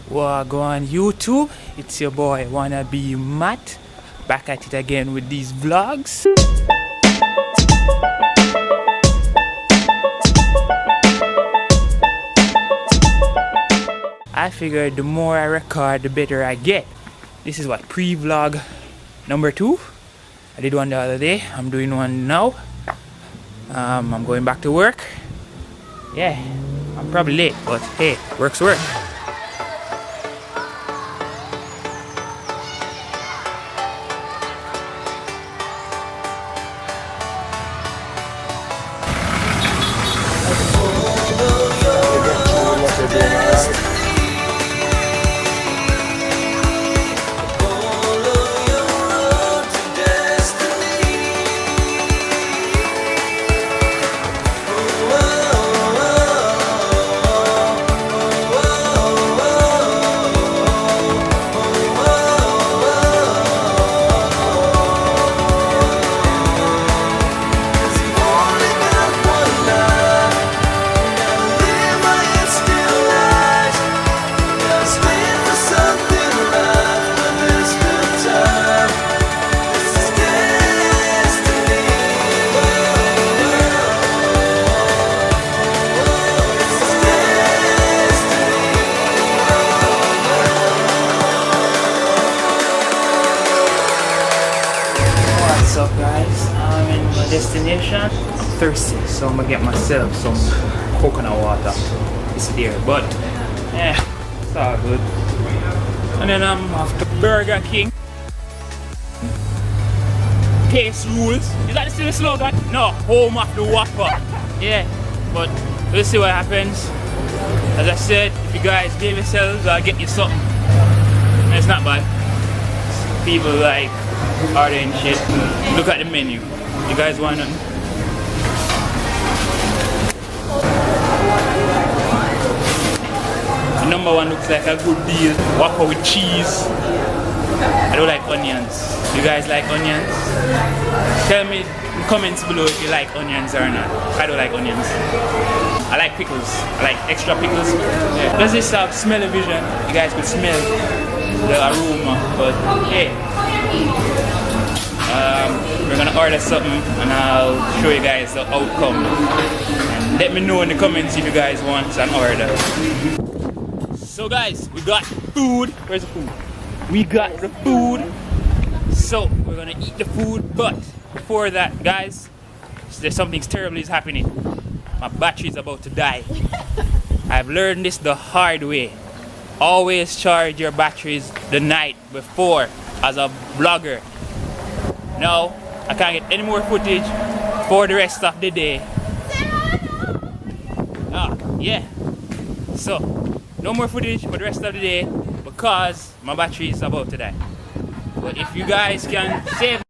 What go on YouTube? It's your boy Wannabe Matt, back at it again with these vlogs. I figured the more I record, the better I get. This is what, pre-vlog number 2. I did one the other day. I'm doing one now. I'm going back to work. Yeah, I'm probably late, but hey, work's work. What's up guys, I'm in my destination. I'm thirsty, so I'm gonna get myself some coconut water. It's there, but yeah, it's all good. And then I'm off to Burger King. Taste rules. Is that still the slogan? No, home of the Whopper. Yeah, but we'll see what happens. As I said, if you guys behave yourselves, I'll get you something. And it's not bad. People like ordering shit. Look at the menu. You guys want nothing? The number one looks like a good deal. Whopper with cheese. I don't like onions. You guys like onions? Tell me in the comments below if you like onions or not. I don't like onions. I like pickles. I like extra pickles. Yeah. Does this have smell-o-vision? You guys could smell the aroma, but hey. We're gonna order something and I'll show you guys the outcome. And let me know in the comments if you guys want an order. So guys, we got food. Where's the food? We got the food. So we're gonna eat the food, but before that guys, there's something terrible is happening. My battery is about to die. I've learned this the hard way. Always charge your batteries the night before as a vlogger. Now, I can't get any more footage for the rest of the day. Yeah. So, no more footage for the rest of the day because my battery is about to die. But if you guys can save